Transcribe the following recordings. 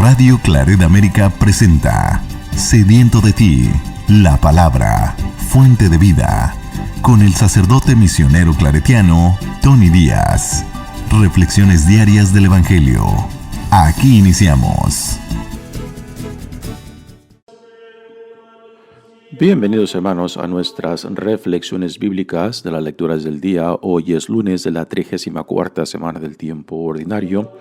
Radio Claret América presenta Sediento de ti, la palabra, fuente de vida, con el sacerdote misionero claretiano Tony Díaz. Reflexiones diarias del Evangelio. Aquí iniciamos. Bienvenidos hermanos a nuestras reflexiones bíblicas de las lecturas del día. Hoy es lunes de la 34ª semana del tiempo ordinario.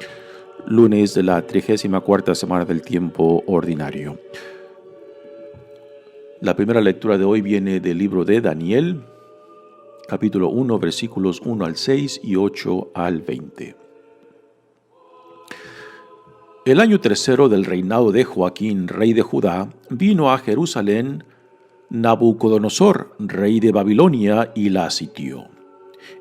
Lunes de la 34ª semana del tiempo ordinario. La primera lectura de hoy viene del libro de Daniel, capítulo 1, versículos 1 al 6 y 8 al 20. El año tercero del reinado de Joaquín, rey de Judá, vino a Jerusalén Nabucodonosor, rey de Babilonia, y la sitió.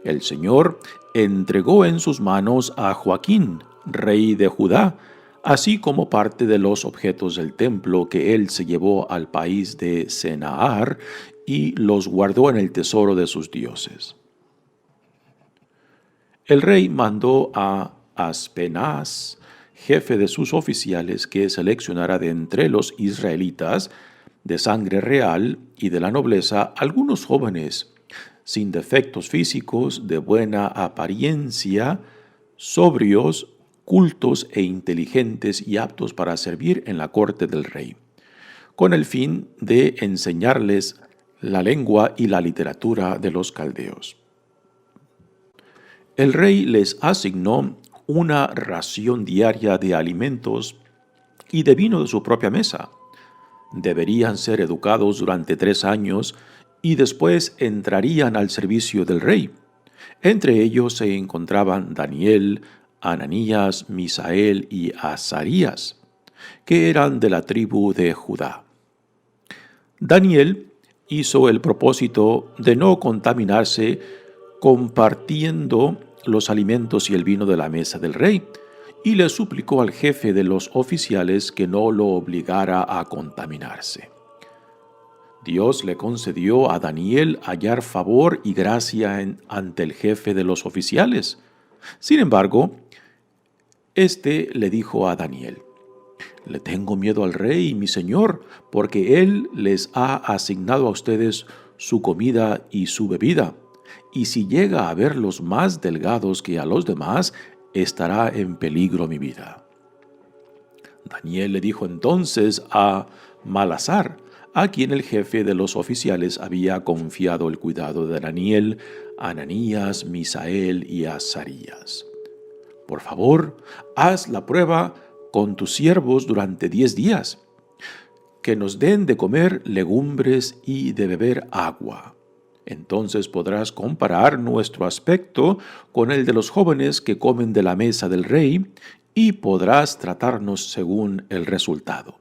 El Señor entregó en sus manos a Joaquín, rey de Judá, así como parte de los objetos del templo que él se llevó al país de Senaar y los guardó en el tesoro de sus dioses. El rey mandó a Aspenaz, jefe de sus oficiales, que seleccionara de entre los israelitas de sangre real y de la nobleza algunos jóvenes sin defectos físicos, de buena apariencia, sobrios, cultos e inteligentes y aptos para servir en la corte del rey, con el fin de enseñarles la lengua y la literatura de los caldeos. El rey les asignó una ración diaria de alimentos y de vino de su propia mesa. Deberían ser educados durante 3 años y después entrarían al servicio del rey. Entre ellos se encontraban Daniel, Ananías, Misael y Azarías, que eran de la tribu de Judá. Daniel hizo el propósito de no contaminarse compartiendo los alimentos y el vino de la mesa del rey, y le suplicó al jefe de los oficiales que no lo obligara a contaminarse. Dios le concedió a Daniel hallar favor y gracia ante el jefe de los oficiales. Sin embargo, éste le dijo a Daniel: «Le tengo miedo al rey, mi señor, porque él les ha asignado a ustedes su comida y su bebida, y si llega a verlos más delgados que a los demás, estará en peligro mi vida». Daniel le dijo entonces a Malasar, a quien el jefe de los oficiales había confiado el cuidado de Daniel, Ananías, Misael y Azarías: «Por favor, haz la prueba con tus siervos durante 10 días, que nos den de comer legumbres y de beber agua. Entonces podrás comparar nuestro aspecto con el de los jóvenes que comen de la mesa del rey y podrás tratarnos según el resultado».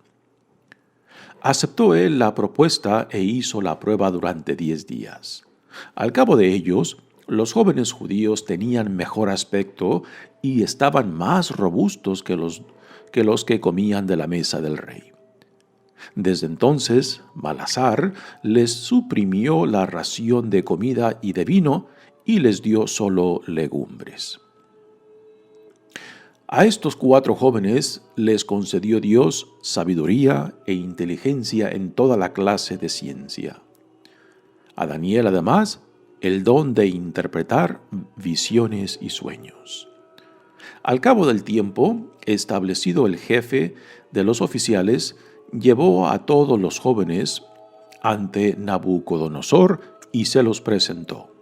Aceptó él la propuesta e hizo la prueba durante 10 días. Al cabo de ellos, los jóvenes judíos tenían mejor aspecto y estaban más robustos que los que comían de la mesa del rey. Desde entonces, Malasar les suprimió la ración de comida y de vino y les dio solo legumbres. A estos 4 jóvenes les concedió Dios sabiduría e inteligencia en toda la clase de ciencia. A Daniel, además, el don de interpretar visiones y sueños. Al cabo del tiempo, establecido el jefe de los oficiales, llevó a todos los jóvenes ante Nabucodonosor y se los presentó.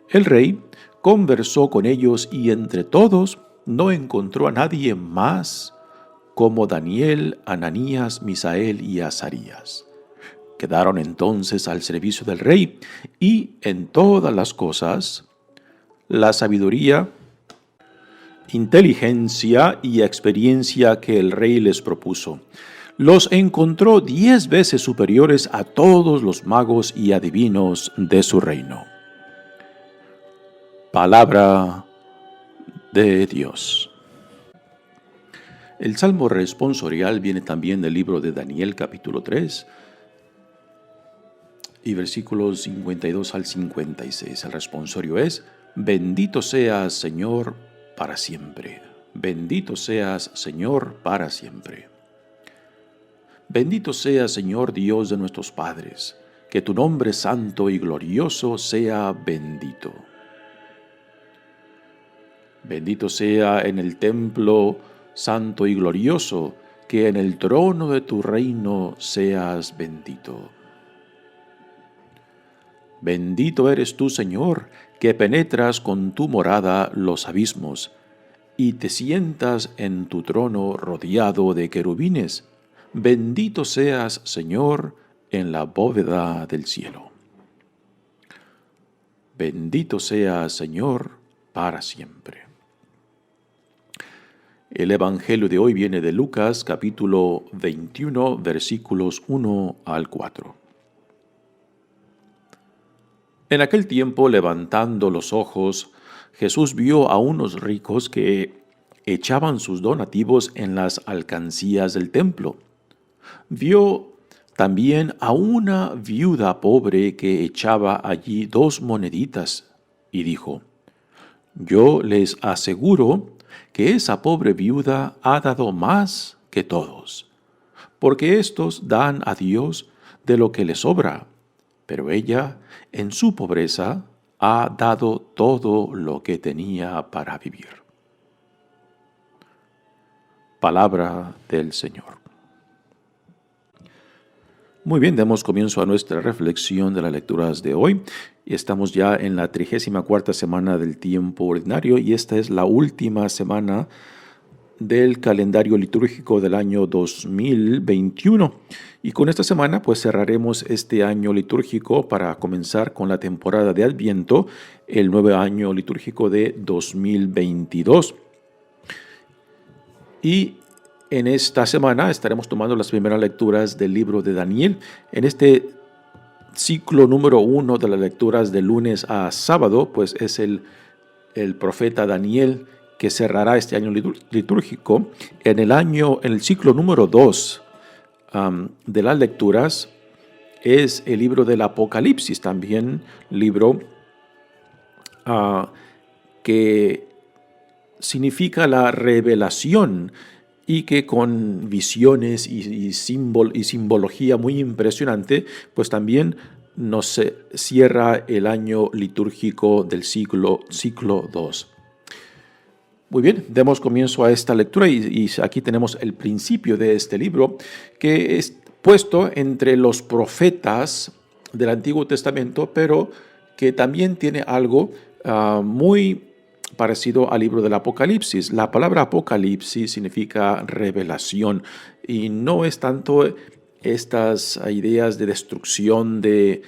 El rey conversó con ellos y entre todos no encontró a nadie más como Daniel, Ananías, Misael y Azarías. Quedaron entonces al servicio del rey y en todas las cosas la sabiduría, inteligencia y experiencia que el rey les propuso los encontró 10 veces superiores a todos los magos y adivinos de su reino. Palabra de Dios. El salmo responsorial viene también del libro de Daniel, capítulo 3, y versículos 52 al 56. El responsorio es: «Bendito seas, Señor, para siempre». Bendito seas, Señor, para siempre. Bendito seas, Señor Dios de nuestros padres, que tu nombre santo y glorioso sea bendito. Bendito sea en el templo santo y glorioso, que en el trono de tu reino seas bendito. Bendito eres tú, Señor, que penetras con tu morada los abismos, y te sientas en tu trono rodeado de querubines. Bendito seas, Señor, en la bóveda del cielo. Bendito seas, Señor, para siempre. El Evangelio de hoy viene de Lucas, capítulo 21, versículos 1 al 4. En aquel tiempo, levantando los ojos, Jesús vio a unos ricos que echaban sus donativos en las alcancías del templo. Vio también a una viuda pobre que echaba allí 2 moneditas, y dijo: Yo les aseguro que esa pobre viuda ha dado más que todos, porque éstos dan a Dios de lo que les sobra, pero ella, en su pobreza, ha dado todo lo que tenía para vivir. Palabra del Señor. Muy bien, damos comienzo a nuestra reflexión de las lecturas de hoy. Estamos ya en la 34ª semana del tiempo ordinario y esta es la última semana del calendario litúrgico del año 2021. Y con esta semana pues cerraremos este año litúrgico para comenzar con la temporada de Adviento, el nuevo año litúrgico de 2022. Y en esta semana estaremos tomando las primeras lecturas del libro de Daniel. En este ciclo número 1 de las lecturas de lunes a sábado, pues es el profeta Daniel que cerrará este año litúrgico. En el ciclo número 2 de las lecturas es el libro del Apocalipsis, también libro que significa la revelación y que con visiones y simbología muy impresionante, pues también nos cierra el año litúrgico del ciclo 2. Muy bien, demos comienzo a esta lectura y aquí tenemos el principio de este libro, que es puesto entre los profetas del Antiguo Testamento, pero que también tiene algo muy parecido al libro del Apocalipsis. La palabra Apocalipsis significa revelación y no es tanto estas ideas de destrucción, de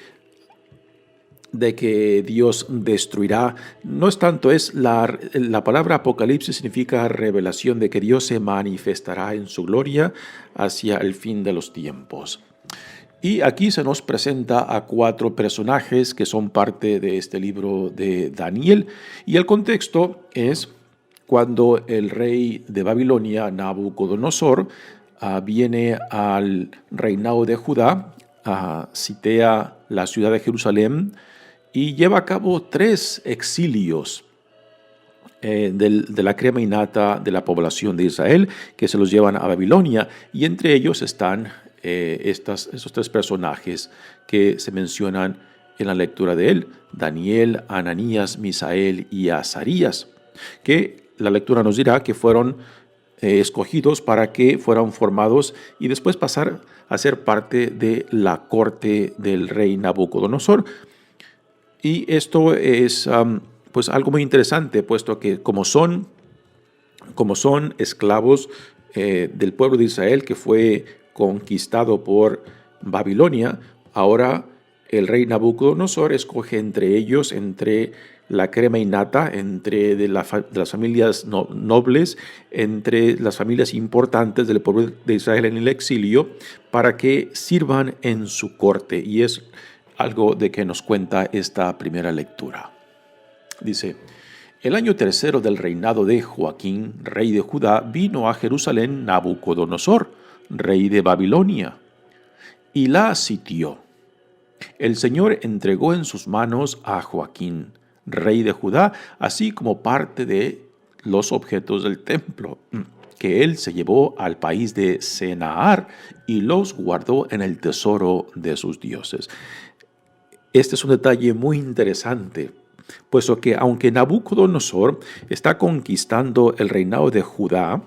que Dios destruirá. No es tanto, es la palabra Apocalipsis significa revelación de que Dios se manifestará en su gloria hacia el fin de los tiempos. Y aquí se nos presenta a 4 personajes que son parte de este libro de Daniel. Y el contexto es cuando el rey de Babilonia, Nabucodonosor, viene al reinado de Judá, sitea la ciudad de Jerusalén y lleva a cabo 3 exilios de la crema innata de la población de Israel, que se los llevan a Babilonia. Y entre ellos están esos 3 personajes que se mencionan en la lectura de él: Daniel, Ananías, Misael y Azarías, que la lectura nos dirá que fueron escogidos para que fueran formados y después pasar a ser parte de la corte del rey Nabucodonosor. Y esto es pues algo muy interesante, puesto que como son esclavos del pueblo de Israel que fue conquistado por Babilonia, ahora el rey Nabucodonosor escoge entre ellos, entre la crema innata, entre de las familias nobles, entre las familias importantes del pueblo de Israel en el exilio, para que sirvan en su corte. Y es algo de que nos cuenta esta primera lectura. Dice: el año 3 del reinado de Joaquín, rey de Judá, vino a Jerusalén Nabucodonosor, rey de Babilonia, y la sitió. El Señor entregó en sus manos a Joaquín, rey de Judá, así como parte de los objetos del templo, que él se llevó al país de Senaar y los guardó en el tesoro de sus dioses. Este es un detalle muy interesante, puesto que aunque Nabucodonosor está conquistando el reinado de Judá,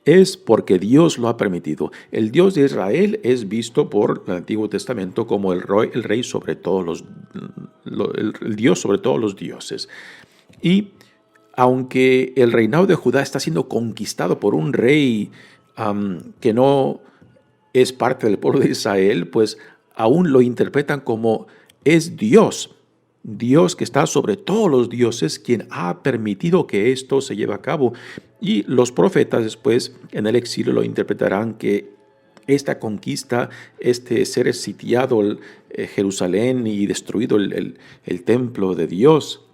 es porque Dios lo ha permitido. El Dios de Israel es visto por el Antiguo Testamento como el rey sobre todos el Dios sobre todos los dioses. Y aunque el reinado de Judá está siendo conquistado por un rey que no es parte del pueblo de Israel, pues aún lo interpretan como es Dios. Dios que está sobre todos los dioses, quien ha permitido que esto se lleve a cabo. Y los profetas después en el exilio lo interpretarán que esta conquista, ser sitiado Jerusalén y destruido el templo de Dios,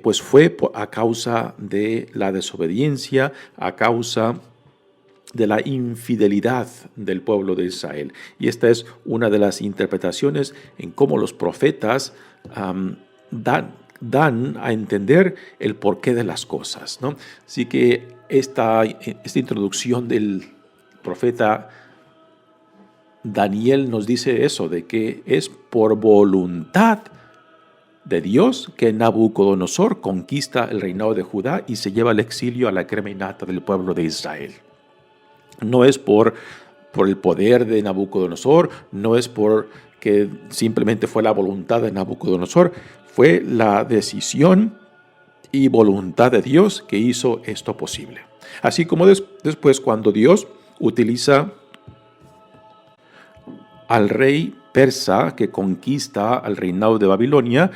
pues fue a causa de la desobediencia, a causa de la infidelidad del pueblo de Israel. Y esta es una de las interpretaciones en cómo los profetas dan a entender el porqué de las cosas, ¿no? Así que esta introducción del profeta Daniel nos dice eso, de que es por voluntad de Dios que Nabucodonosor conquista el reinado de Judá y se lleva al exilio a la crema innata del pueblo de Israel. No es por el poder de Nabucodonosor, no es porque simplemente fue la voluntad de Nabucodonosor, fue la decisión y voluntad de Dios que hizo esto posible. Así como después cuando Dios utiliza al rey persa que conquista al reinado de Babilonia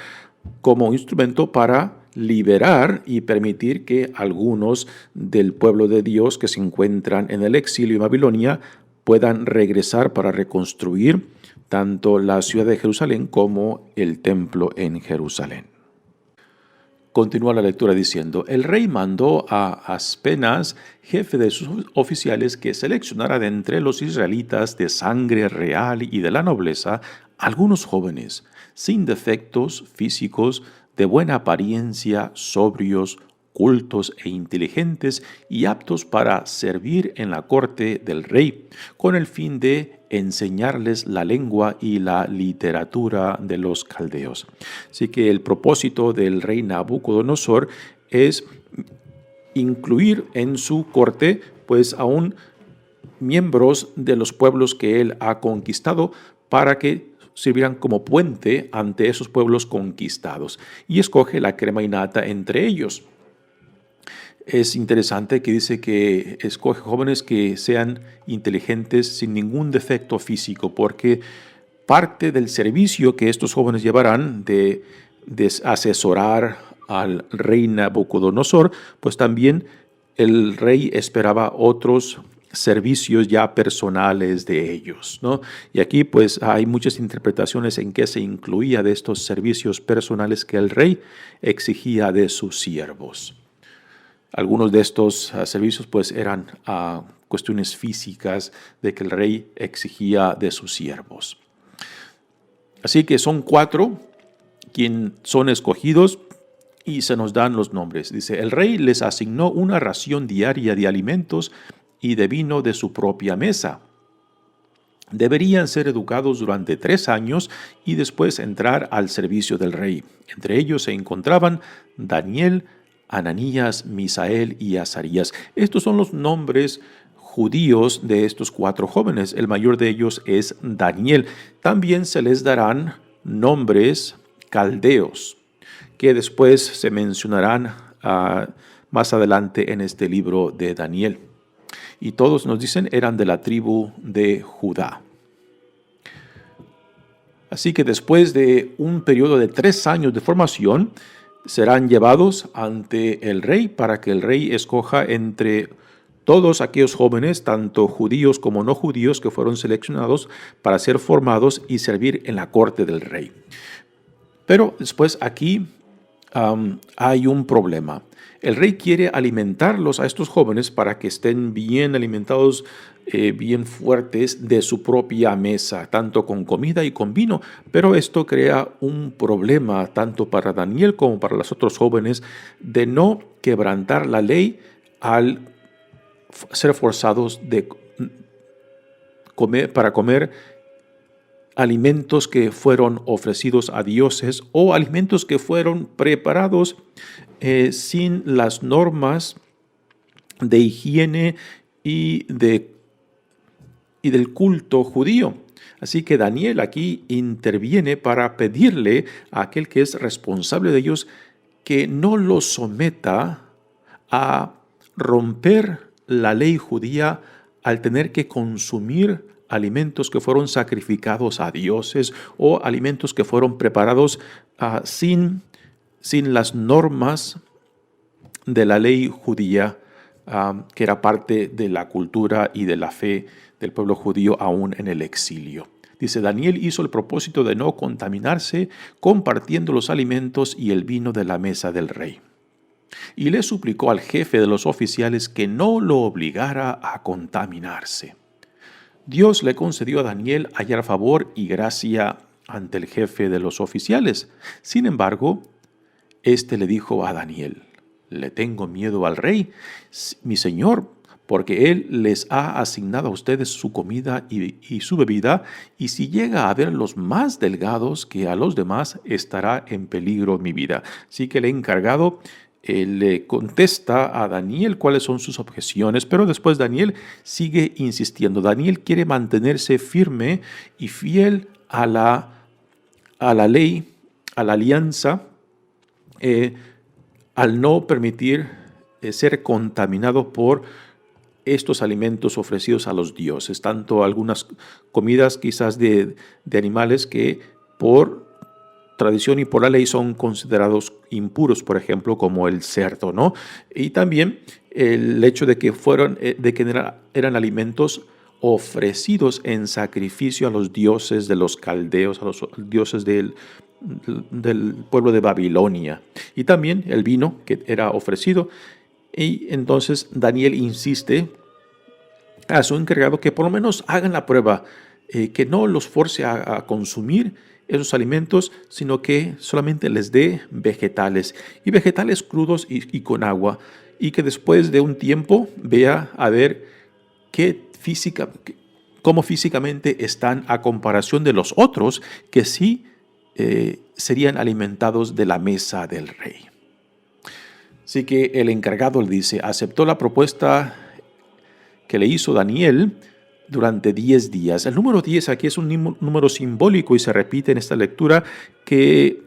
como instrumento para liberar y permitir que algunos del pueblo de Dios que se encuentran en el exilio en Babilonia puedan regresar para reconstruir tanto la ciudad de Jerusalén como el templo en Jerusalén. Continúa la lectura diciendo: el rey mandó a Aspenas, jefe de sus oficiales, que seleccionara de entre los israelitas de sangre real y de la nobleza algunos jóvenes, sin defectos físicos, de buena apariencia, sobrios, cultos e inteligentes y aptos para servir en la corte del rey, con el fin de enseñarles la lengua y la literatura de los caldeos. Así que el propósito del rey Nabucodonosor es incluir en su corte pues aún miembros de los pueblos que él ha conquistado para que sirvieran como puente ante esos pueblos conquistados, y escoge la crema innata entre ellos. Es interesante que dice que escoge jóvenes que sean inteligentes sin ningún defecto físico, porque parte del servicio que estos jóvenes llevarán de asesorar al rey Nabucodonosor, pues también el rey esperaba otros servicios ya personales de ellos, ¿no? Y aquí pues hay muchas interpretaciones en qué se incluía de estos servicios personales que el rey exigía de sus siervos. Algunos de estos servicios pues eran cuestiones físicas de que el rey exigía de sus siervos. Así que son 4 quienes son escogidos y se nos dan los nombres. Dice: el rey les asignó una ración diaria de alimentos y de vino de su propia mesa. Deberían ser educados durante 3 años y después entrar al servicio del rey. Entre ellos se encontraban Daniel, Ananías, Misael y Azarías. Estos son los nombres judíos de estos 4 jóvenes. El mayor de ellos es Daniel. También se les darán nombres caldeos, que después se mencionarán más adelante en este libro de Daniel. Y todos nos dicen eran de la tribu de Judá. Así que después de un periodo de 3 años de formación, serán llevados ante el rey para que el rey escoja entre todos aquellos jóvenes, tanto judíos como no judíos, que fueron seleccionados para ser formados y servir en la corte del rey. Pero después aquí hay un problema. El rey quiere alimentarlos a estos jóvenes para que estén bien alimentados, bien fuertes de su propia mesa, tanto con comida y con vino. Pero esto crea un problema tanto para Daniel como para los otros jóvenes de no quebrantar la ley al ser forzados para comer alimentos que fueron ofrecidos a dioses o alimentos que fueron preparados sin las normas de higiene y del culto judío. Así que Daniel aquí interviene para pedirle a aquel que es responsable de ellos que no los someta a romper la ley judía al tener que consumir alimentos que fueron sacrificados a dioses o alimentos que fueron preparados sin las normas de la ley judía, que era parte de la cultura y de la fe del pueblo judío aún en el exilio. Dice, Daniel hizo el propósito de no contaminarse compartiendo los alimentos y el vino de la mesa del rey. Y le suplicó al jefe de los oficiales que no lo obligara a contaminarse. Dios le concedió a Daniel hallar favor y gracia ante el jefe de los oficiales. Sin embargo, éste le dijo a Daniel, le tengo miedo al rey, mi señor, porque él les ha asignado a ustedes su comida y su bebida, y si llega a verlos más delgados que a los demás, estará en peligro mi vida. Así que el encargado le contesta a Daniel cuáles son sus objeciones, pero después Daniel sigue insistiendo. Daniel quiere mantenerse firme y fiel a la ley, a la alianza, al no permitir ser contaminado por estos alimentos ofrecidos a los dioses, tanto algunas comidas quizás de animales que por tradición y por la ley son considerados impuros, por ejemplo, como el cerdo, ¿no? Y también el hecho de que eran alimentos ofrecidos en sacrificio a los dioses de los caldeos, a los dioses del pueblo de Babilonia. Y también el vino que era ofrecido. Y entonces Daniel insiste a su encargado que por lo menos hagan la prueba, que no los force a consumir esos alimentos, sino que solamente les dé vegetales, y vegetales crudos y con agua, y que después de un tiempo vea a ver cómo físicamente están a comparación de los otros que sí serían alimentados de la mesa del rey. Así que el encargado le dice, aceptó la propuesta que le hizo Daniel durante 10 días. El número 10 aquí es un número simbólico y se repite en esta lectura que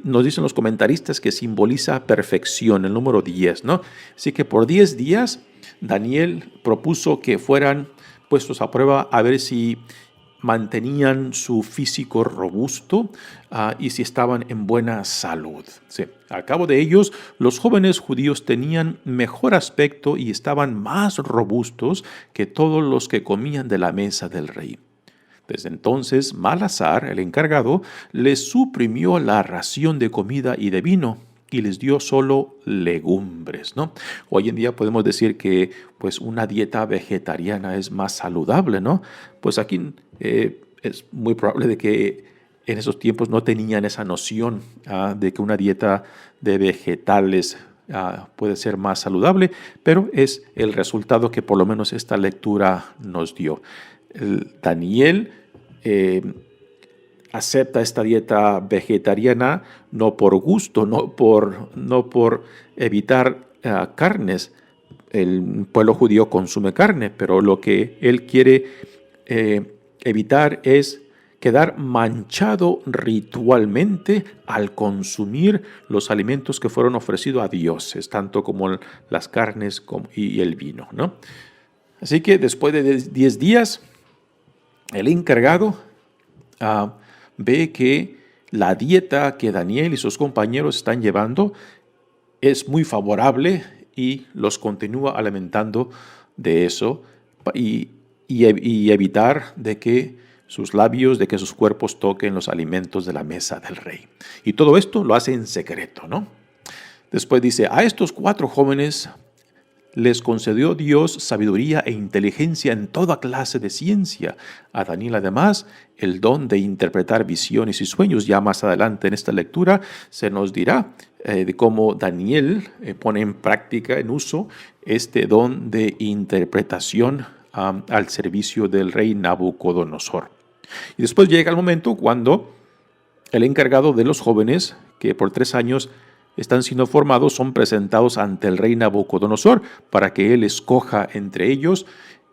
nos dicen los comentaristas que simboliza perfección, el número 10, ¿no? Así que por 10 días Daniel propuso que fueran puestos a prueba a ver si mantenían su físico robusto y si estaban en buena salud. Sí. Al cabo de ellos, los jóvenes judíos tenían mejor aspecto y estaban más robustos que todos los que comían de la mesa del rey. Desde entonces, Malasar, el encargado, les suprimió la ración de comida y de vino y les dio solo legumbres, ¿no? Hoy en día podemos decir que pues una dieta vegetariana es más saludable, ¿no? Pues aquí es muy probable de que en esos tiempos no tenían esa noción de que una dieta de vegetales puede ser más saludable, pero es el resultado que por lo menos esta lectura nos dio. Daniel acepta esta dieta vegetariana no por gusto, no por evitar carnes. El pueblo judío consume carne, pero lo que él quiere evitar es quedar manchado ritualmente al consumir los alimentos que fueron ofrecidos a dioses, tanto como las carnes y el vino, ¿no? Así que después de 10 días, el encargado ve que la dieta que Daniel y sus compañeros están llevando es muy favorable y los continúa alimentando de eso y evitar de que sus labios de que sus cuerpos toquen los alimentos de la mesa del rey. Y todo esto lo hace en secreto, ¿no? Después dice, a estos 4 jóvenes les concedió Dios sabiduría e inteligencia en toda clase de ciencia. A Daniel, además, el don de interpretar visiones y sueños. Ya más adelante en esta lectura se nos dirá de cómo Daniel pone en práctica, en uso, este don de interpretación al servicio del rey Nabucodonosor. Y después llega el momento cuando el encargado de los jóvenes, que por 3 años están siendo formados, son presentados ante el rey Nabucodonosor para que él escoja entre ellos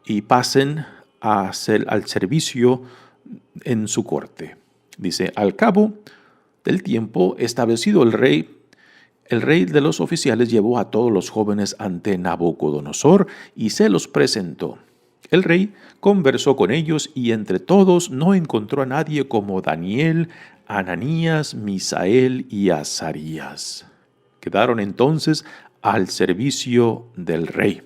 y pasen al servicio en su corte. Dice, al cabo del tiempo establecido el rey de los oficiales llevó a todos los jóvenes ante Nabucodonosor y se los presentó. El rey conversó con ellos y entre todos no encontró a nadie como Daniel, Ananías, Misael y Azarías. Quedaron entonces al servicio del rey.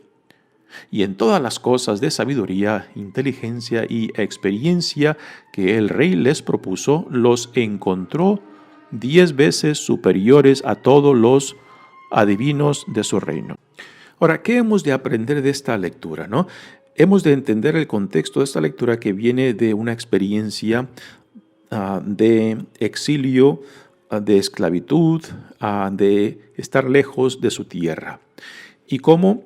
Y en todas las cosas de sabiduría, inteligencia y experiencia que el rey les propuso, los encontró 10 veces superiores a todos los adivinos de su reino. Ahora, ¿qué hemos de aprender de esta lectura, no? Hemos de entender el contexto de esta lectura que viene de una experiencia de exilio, de esclavitud, de estar lejos de su tierra. Y cómo,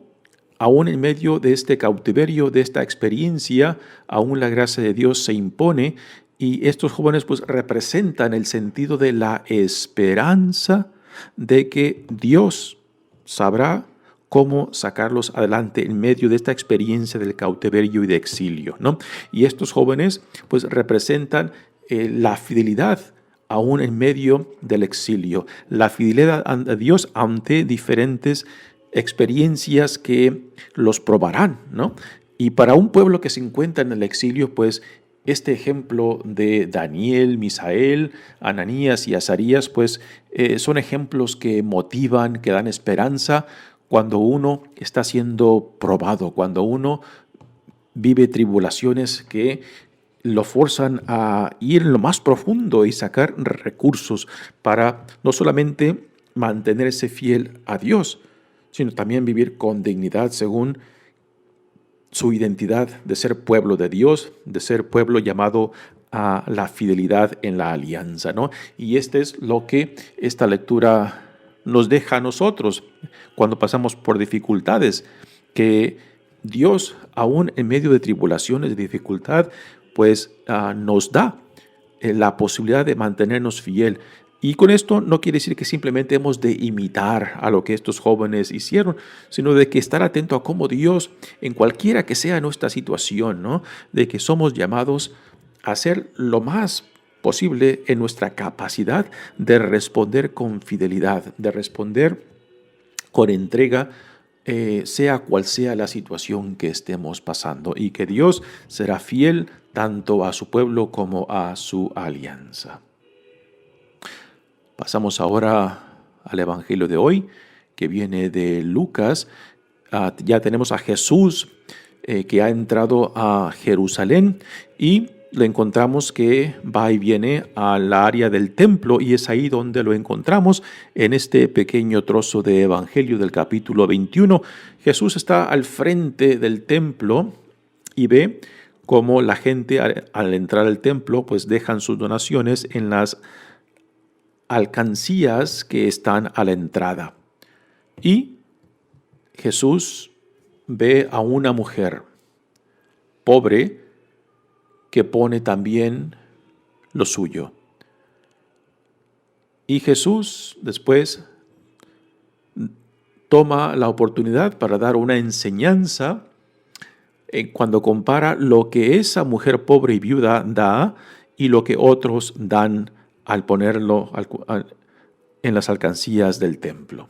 aún en medio de este cautiverio, de esta experiencia, aún la gracia de Dios se impone y estos jóvenes pues representan el sentido de la esperanza de que Dios sabrá cómo sacarlos adelante en medio de esta experiencia del cautiverio y de exilio, ¿no? Y estos jóvenes pues representan la fidelidad aún en medio del exilio, la fidelidad a Dios ante diferentes experiencias que los probarán, ¿no? Y para un pueblo que se encuentra en el exilio, pues este ejemplo de Daniel, Misael, Ananías y Azarías, pues son ejemplos que motivan, que dan esperanza cuando uno está siendo probado, cuando uno vive tribulaciones que lo forzan a ir en lo más profundo y sacar recursos para no solamente mantenerse fiel a Dios, sino también vivir con dignidad según su identidad de ser pueblo de Dios, de ser pueblo llamado a la fidelidad en la alianza, ¿no? Y este es lo que esta lectura nos deja a nosotros cuando pasamos por dificultades, que Dios, aún en medio de tribulaciones, de dificultad, pues nos da la posibilidad de mantenernos fiel. Y con esto no quiere decir que simplemente hemos de imitar a lo que estos jóvenes hicieron, sino de que estar atento a cómo Dios, en cualquiera que sea nuestra situación, ¿no? De que somos llamados a hacer lo más posible en nuestra capacidad de responder con fidelidad, de responder con entrega, sea cual sea la situación que estemos pasando, y que Dios será fiel tanto a su pueblo como a su alianza. Pasamos ahora al Evangelio de hoy, que viene de Lucas. Ya tenemos a Jesús que ha entrado a Jerusalén y lo encontramos que va y viene al área del templo, y es ahí donde lo encontramos en este pequeño trozo de Evangelio del capítulo 21. Jesús está al frente del templo y ve cómo la gente al entrar al templo pues dejan sus donaciones en las alcancías que están a la entrada. Y Jesús ve a una mujer pobre que pone también lo suyo. Y Jesús después toma la oportunidad para dar una enseñanza cuando compara lo que esa mujer pobre y viuda da y lo que otros dan al ponerlo en las alcancías del templo.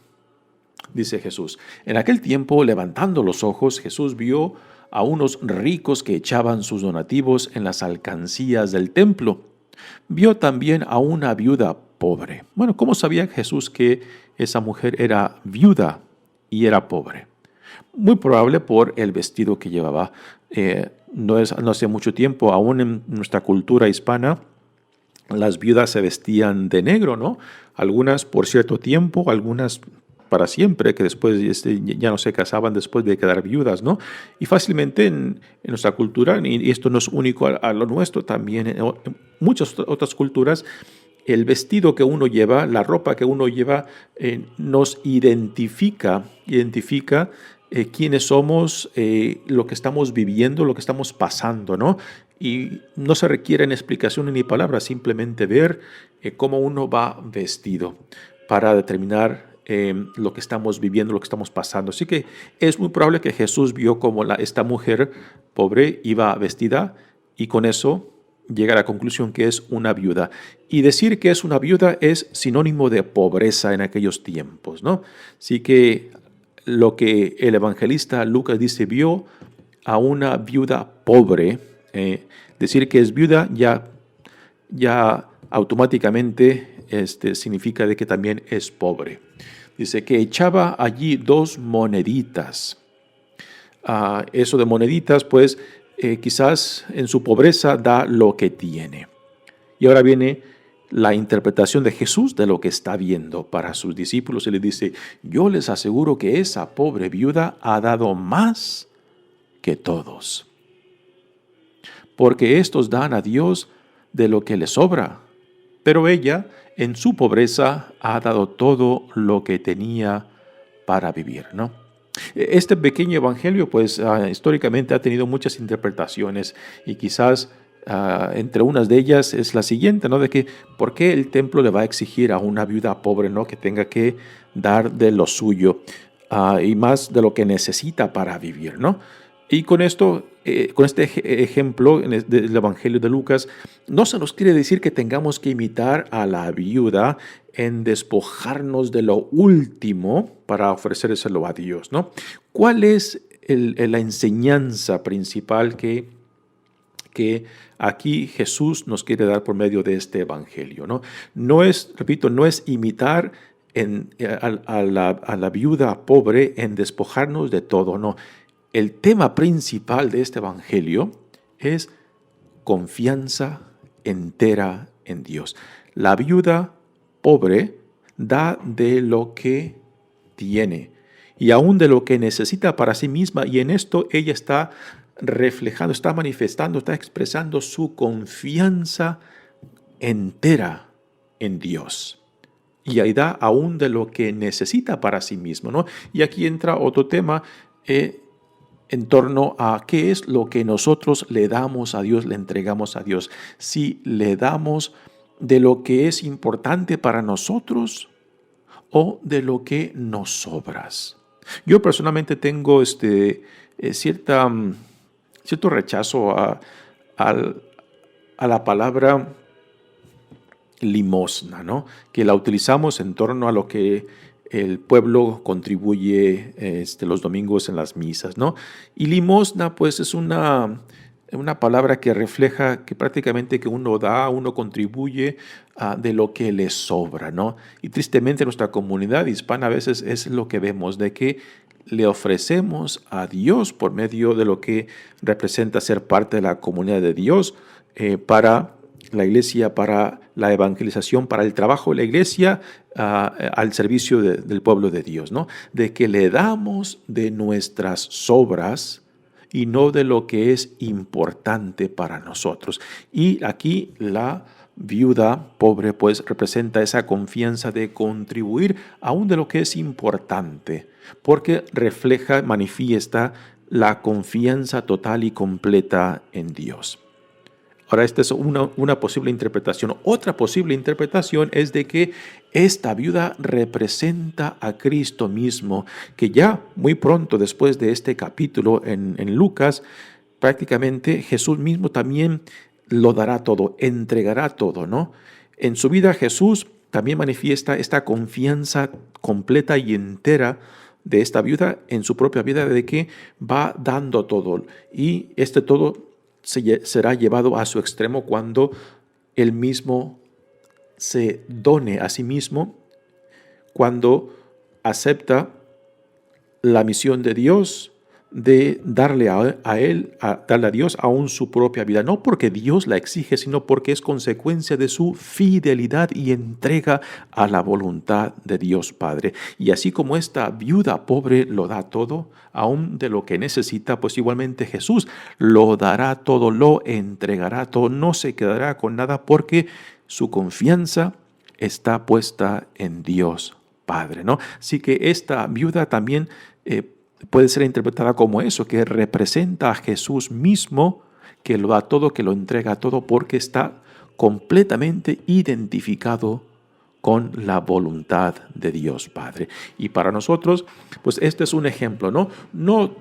Dice Jesús, en aquel tiempo, levantando los ojos, Jesús vio a unos ricos que echaban sus donativos en las alcancías del templo. Vio también a una viuda pobre. Bueno, ¿cómo sabía Jesús que esa mujer era viuda y era pobre? Muy probable por el vestido que llevaba. No hace mucho tiempo, aún en nuestra cultura hispana, las viudas se vestían de negro, ¿no? Algunas por cierto tiempo, algunas para siempre, que después ya no se casaban después de quedar viudas, ¿no? Y fácilmente en nuestra cultura, y esto no es único a lo nuestro, también en muchas otras culturas, el vestido que uno lleva, la ropa que uno lleva, nos identifica quiénes somos, lo que estamos viviendo, lo que estamos pasando, ¿no? Y no se requieren explicaciones ni palabras, simplemente ver cómo uno va vestido para determinar lo que estamos viviendo, lo que estamos pasando. Así que es muy probable que Jesús vio cómo esta mujer pobre iba vestida y con eso llega a la conclusión que es una viuda. Y decir que es una viuda es sinónimo de pobreza en aquellos tiempos, ¿no? Así que lo que el evangelista Lucas dice, vio a una viuda pobre. Decir que es viuda ya automáticamente significa de que también es pobre. Dice que echaba allí 2 moneditas. Eso de moneditas, pues quizás en su pobreza da lo que tiene. Y ahora viene la interpretación de Jesús de lo que está viendo para sus discípulos y le dice, yo les aseguro que esa pobre viuda ha dado más que todos, porque estos dan a Dios de lo que les sobra, pero ella en su pobreza ha dado todo lo que tenía para vivir, ¿no? Este pequeño evangelio, pues históricamente ha tenido muchas interpretaciones y quizás entre unas de ellas es la siguiente, ¿no? De que ¿por qué el templo le va a exigir a una viuda pobre, ¿no? Que tenga que dar de lo suyo y más de lo que necesita para vivir, ¿no? Y con esto, con este ejemplo del Evangelio de Lucas, no se nos quiere decir que tengamos que imitar a la viuda en despojarnos de lo último para ofrecérselo a Dios, ¿no? ¿Cuál es la enseñanza principal que aquí Jesús nos quiere dar por medio de este Evangelio, ¿no? No es, repito, no es imitar a la viuda pobre en despojarnos de todo, no. El tema principal de este Evangelio es confianza entera en Dios. La viuda pobre da de lo que tiene y aún de lo que necesita para sí misma, y en esto ella está reflejando, está manifestando, está expresando su confianza entera en Dios. Y ahí da aún de lo que necesita para sí mismo, ¿no? Y aquí entra otro tema en torno a qué es lo que nosotros le damos a Dios, le entregamos a Dios. Si le damos de lo que es importante para nosotros o de lo que nos sobras. Yo personalmente tengo cierto rechazo a la palabra limosna, ¿no? Que la utilizamos en torno a lo que el pueblo contribuye los domingos en las misas, ¿no? Y limosna, pues, es una palabra que refleja que prácticamente que uno da, uno contribuye de lo que le sobra, ¿no? Y tristemente en nuestra comunidad hispana a veces es lo que vemos, de que le ofrecemos a Dios por medio de lo que representa ser parte de la comunidad de Dios para la iglesia, para la evangelización, para el trabajo de la iglesia al servicio del pueblo de Dios, ¿no? De que le damos de nuestras sobras y no de lo que es importante para nosotros. Y aquí la viuda pobre pues representa esa confianza de contribuir aún de lo que es importante, porque refleja, manifiesta la confianza total y completa en Dios. Ahora, esta es una posible interpretación. Otra posible interpretación es de que esta viuda representa a Cristo mismo, que ya muy pronto después de este capítulo en Lucas, prácticamente Jesús mismo también lo dará todo, entregará todo, ¿no? En su vida Jesús también manifiesta esta confianza completa y entera de esta viuda en su propia vida, de que va dando todo. Y todo será llevado a su extremo cuando él mismo se done a sí mismo, cuando acepta la misión de Dios de darle darle a Dios aún su propia vida, no porque Dios la exige, sino porque es consecuencia de su fidelidad y entrega a la voluntad de Dios Padre. Y así como esta viuda pobre lo da todo, aún de lo que necesita, pues igualmente Jesús lo dará todo, lo entregará todo, no se quedará con nada porque su confianza está puesta en Dios Padre, ¿no? Así que esta viuda también puede ser interpretada como eso, que representa a Jesús mismo, que lo da todo, que lo entrega todo, porque está completamente identificado con la voluntad de Dios Padre. Y para nosotros, pues este es un ejemplo, ¿no? No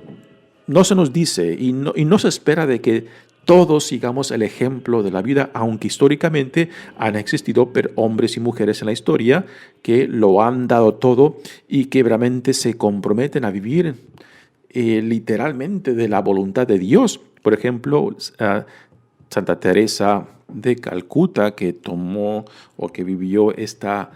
se nos dice y no se espera de que todos sigamos el ejemplo de la vida, aunque históricamente han existido hombres y mujeres en la historia que lo han dado todo y que realmente se comprometen a vivir literalmente de la voluntad de Dios. Por ejemplo, Santa Teresa de Calcuta, que tomó o que vivió esta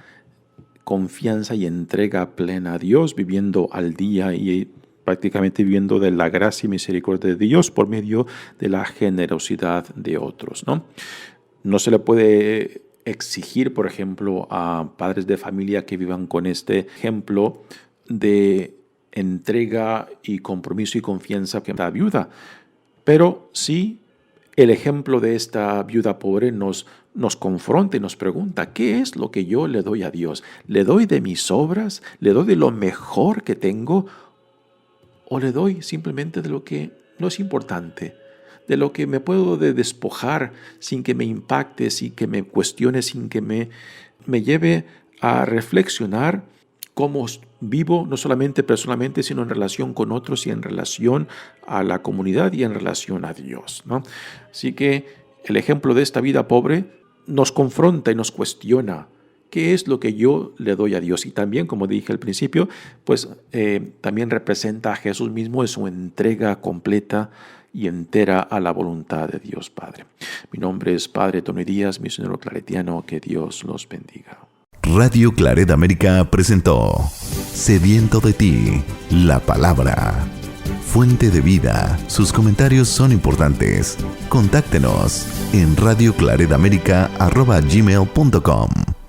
confianza y entrega plena a Dios, viviendo al día y prácticamente viviendo de la gracia y misericordia de Dios por medio de la generosidad de otros, ¿no? No se le puede exigir, por ejemplo, a padres de familia que vivan con este ejemplo de entrega y compromiso y confianza que da viuda. Pero sí, el ejemplo de esta viuda pobre nos confronta y nos pregunta, ¿qué es lo que yo le doy a Dios? ¿Le doy de mis obras? ¿Le doy de lo mejor que tengo? ¿O le doy simplemente de lo que no es importante? De lo que me puedo despojar sin que me impacte, sin que me cuestione, sin que me lleve a reflexionar cómo vivo, no solamente personalmente, sino en relación con otros y en relación a la comunidad y en relación a Dios, ¿no? Así que el ejemplo de esta vida pobre nos confronta y nos cuestiona. ¿Qué es lo que yo le doy a Dios? Y también, como dije al principio, pues también representa a Jesús mismo en su entrega completa y entera a la voluntad de Dios Padre. Mi nombre es Padre Tony Díaz, misionero claretiano. Que Dios los bendiga. Radio Claret América presentó Sediento de ti, la palabra. Fuente de vida. Sus comentarios son importantes. Contáctenos en radioclaretamerica@gmail.com.